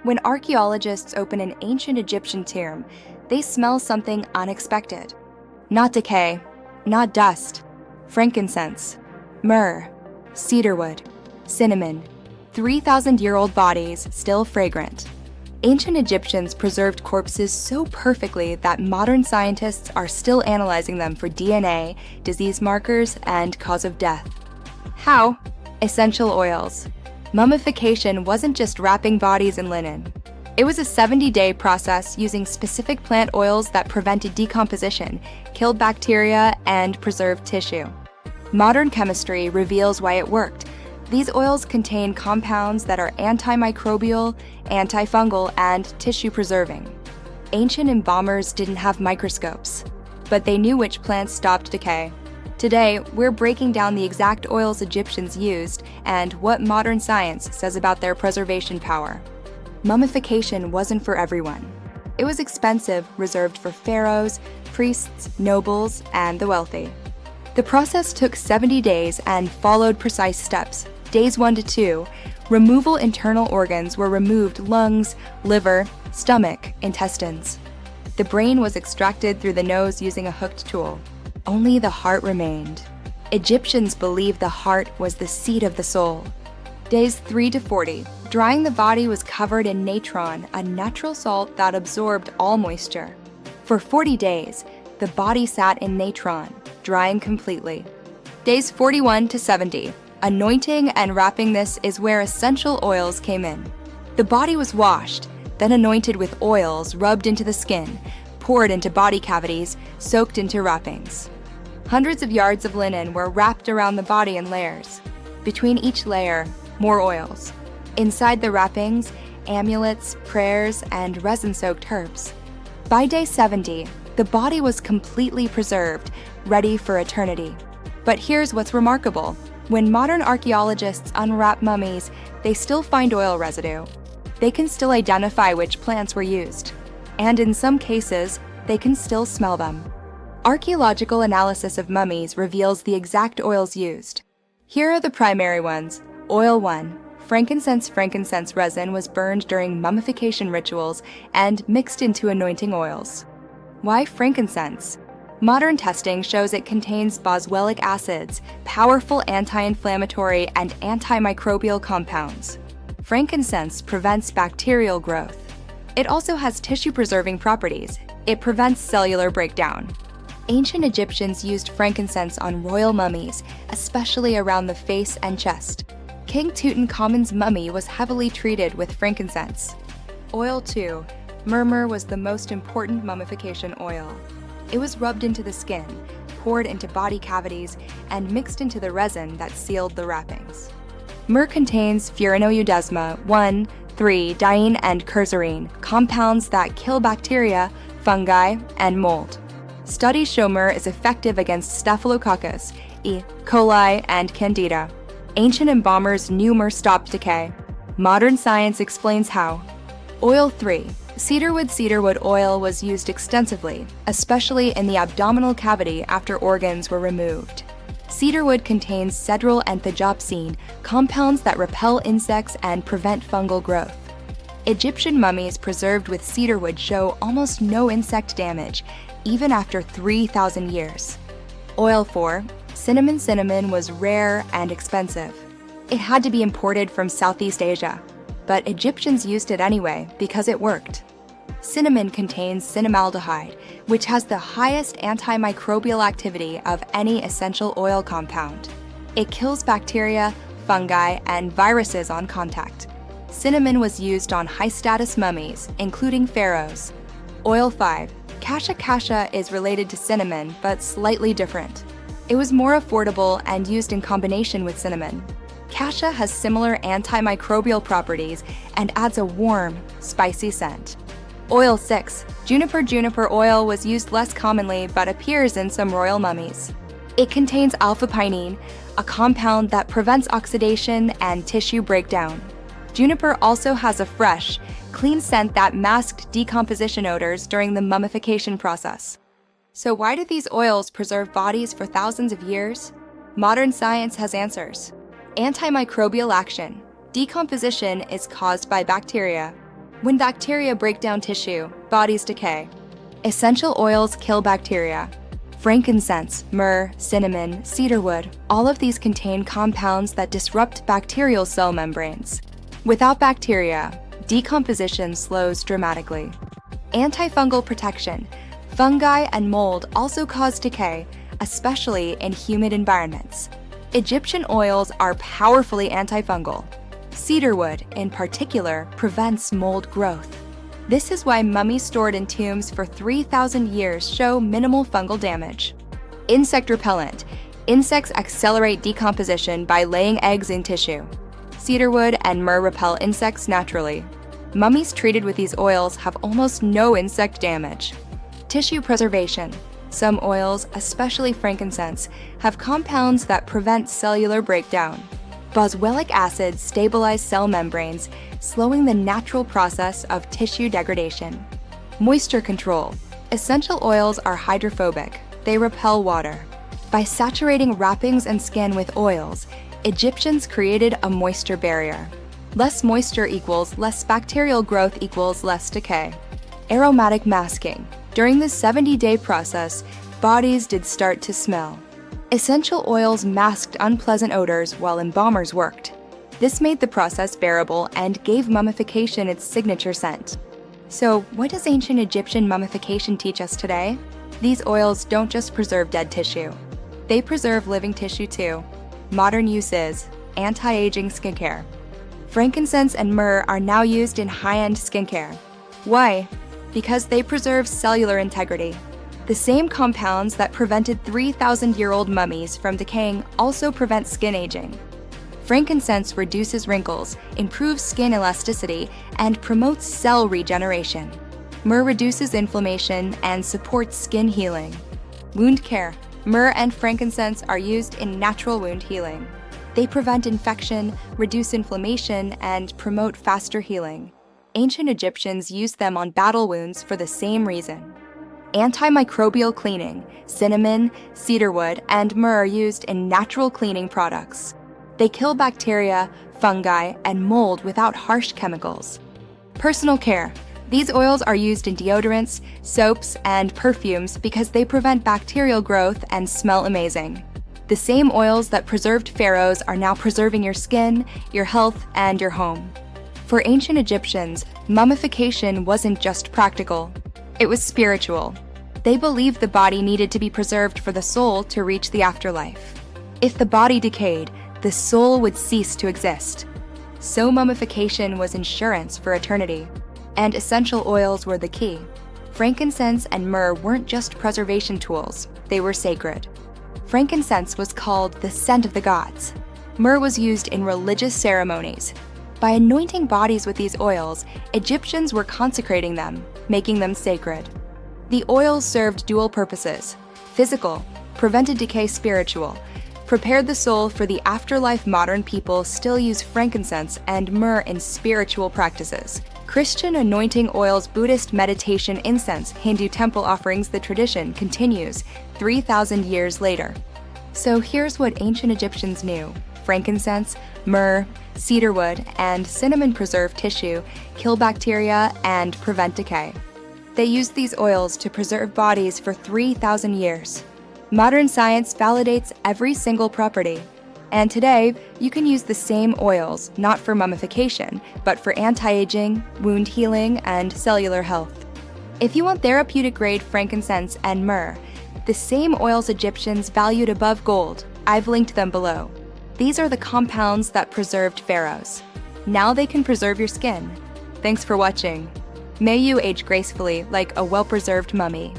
When archaeologists open an ancient Egyptian tomb, they smell something unexpected. Not decay, not dust, frankincense, myrrh, cedarwood, cinnamon, 3,000-year-old bodies still fragrant. Ancient Egyptians preserved corpses so perfectly that modern scientists are still analyzing them for DNA, disease markers, and cause of death. How? Essential oils. Mummification wasn't just wrapping bodies in linen. It was a 70-day process using specific plant oils that prevented decomposition, killed bacteria, and preserved tissue. Modern chemistry reveals why it worked. These oils contain compounds that are antimicrobial, antifungal, and tissue-preserving. Ancient embalmers didn't have microscopes, but they knew which plants stopped decay. Today, we're breaking down the exact oils Egyptians used and what modern science says about their preservation power. Mummification wasn't for everyone. It was expensive, reserved for pharaohs, priests, nobles, and the wealthy. The process took 70 days and followed precise steps. Days 1 to 2, removal internal organs were removed: lungs, liver, stomach, intestines. The brain was extracted through the nose using a hooked tool. Only the heart remained. Egyptians believed the heart was the seat of the soul. Days 3 to 40, drying the body was covered in natron, a natural salt that absorbed all moisture. For 40 days, the body sat in natron, drying completely. Days 41 to 70, anointing and wrapping. This is where essential oils came in. The body was washed, then anointed with oils rubbed into the skin, poured into body cavities, soaked into wrappings. Hundreds of yards of linen were wrapped around the body in layers. Between each layer, more oils. Inside the wrappings, amulets, prayers, and resin-soaked herbs. By day 70, the body was completely preserved, ready for eternity. But here's what's remarkable. When modern archaeologists unwrap mummies, they still find oil residue. They can still identify which plants were used. And in some cases, they can still smell them. Archaeological analysis of mummies reveals the exact oils used. Here are the primary ones. Oil 1. Frankincense resin was burned during mummification rituals and mixed into anointing oils. Why frankincense? Modern testing shows it contains Boswellic acids, powerful anti-inflammatory and antimicrobial compounds. Frankincense prevents bacterial growth. It also has tissue-preserving properties. It prevents cellular breakdown. Ancient Egyptians used frankincense on royal mummies, especially around the face and chest. King Tutankhamun's mummy was heavily treated with frankincense. Oil 2. Myrrh was the most important mummification oil. It was rubbed into the skin, poured into body cavities, and mixed into the resin that sealed the wrappings. Myrrh contains furanoeudesma 1, 3-diene, and cursarine, compounds that kill bacteria, fungi, and mold. Studies show myrrh is effective against Staphylococcus, E. coli, and Candida. Ancient embalmers knew myrrh stopped decay. Modern science explains how. Oil 3. Cedarwood oil was used extensively, especially in the abdominal cavity after organs were removed. Cedarwood contains Cedrol and thajopsine, compounds that repel insects and prevent fungal growth. Egyptian mummies preserved with cedarwood show almost no insect damage, even after 3,000 years. Oil 4. Cinnamon was rare and expensive. It had to be imported from Southeast Asia, but Egyptians used it anyway because it worked. Cinnamon contains cinnamaldehyde, which has the highest antimicrobial activity of any essential oil compound. It kills bacteria, fungi, and viruses on contact. Cinnamon was used on high-status mummies, including pharaohs. Oil 5. Cassia is related to cinnamon, but slightly different. It was more affordable and used in combination with cinnamon. Cassia has similar antimicrobial properties and adds a warm, spicy scent. Oil 6. Juniper oil was used less commonly but appears in some royal mummies. It contains alpha-pinene, a compound that prevents oxidation and tissue breakdown. Juniper also has a fresh, clean scent that masked decomposition odors during the mummification process. So why do these oils preserve bodies for thousands of years? Modern science has answers. Antimicrobial action. Decomposition is caused by bacteria. When bacteria break down tissue, bodies decay. Essential oils kill bacteria. Frankincense, myrrh, cinnamon, cedarwood, all of these contain compounds that disrupt bacterial cell membranes. Without bacteria, decomposition slows dramatically. Antifungal protection. Fungi and mold also cause decay, especially in humid environments. Egyptian oils are powerfully antifungal. Cedarwood, in particular, prevents mold growth. This is why mummies stored in tombs for 3,000 years show minimal fungal damage. Insect repellent. Insects accelerate decomposition by laying eggs in tissue. Cedarwood and myrrh repel insects naturally. Mummies treated with these oils have almost no insect damage. Tissue preservation. Some oils, especially frankincense, have compounds that prevent cellular breakdown. Boswellic acids stabilize cell membranes, slowing the natural process of tissue degradation. Moisture control. Essential oils are hydrophobic. They repel water. By saturating wrappings and skin with oils, Egyptians created a moisture barrier. Less moisture equals less bacterial growth equals less decay. Aromatic masking. During the 70-day process, bodies did start to smell. Essential oils masked unpleasant odors while embalmers worked. This made the process bearable and gave mummification its signature scent. So, what does ancient Egyptian mummification teach us today? These oils don't just preserve dead tissue. They preserve living tissue too. Modern use is anti-aging skincare. Frankincense and myrrh are now used in high-end skincare. Why? Because they preserve cellular integrity. The same compounds that prevented 3,000-year-old mummies from decaying also prevent skin aging. Frankincense reduces wrinkles, improves skin elasticity, and promotes cell regeneration. Myrrh reduces inflammation and supports skin healing. Wound care. Myrrh and frankincense are used in natural wound healing. They prevent infection, reduce inflammation, and promote faster healing. Ancient Egyptians used them on battle wounds for the same reason. Antimicrobial cleaning. Cinnamon, cedarwood, and myrrh are used in natural cleaning products. They kill bacteria, fungi, and mold without harsh chemicals. Personal care. These oils are used in deodorants, soaps, and perfumes because they prevent bacterial growth and smell amazing. The same oils that preserved pharaohs are now preserving your skin, your health, and your home. For ancient Egyptians, mummification wasn't just practical. It was spiritual. They believed the body needed to be preserved for the soul to reach the afterlife. If the body decayed, the soul would cease to exist. So mummification was insurance for eternity. And essential oils were the key. Frankincense and myrrh weren't just preservation tools, they were sacred. Frankincense was called the scent of the gods. Myrrh was used in religious ceremonies. By anointing bodies with these oils, Egyptians were consecrating them, making them sacred. The oils served dual purposes: physical, prevented decay; spiritual, prepared the soul for the afterlife. Modern people still use frankincense and myrrh in spiritual practices. Christian anointing oils, Buddhist meditation, incense, Hindu temple offerings. The tradition continues 3,000 years later. So here's what ancient Egyptians knew. Frankincense, myrrh, cedarwood, and cinnamon preserve tissue, kill bacteria, and prevent decay. They used these oils to preserve bodies for 3,000 years. Modern science validates every single property. And today, you can use the same oils, not for mummification, but for anti-aging, wound healing, and cellular health. If you want therapeutic-grade frankincense and myrrh, the same oils Egyptians valued above gold, I've linked them below. These are the compounds that preserved pharaohs. Now they can preserve your skin. Thanks for watching. May you age gracefully like a well-preserved mummy.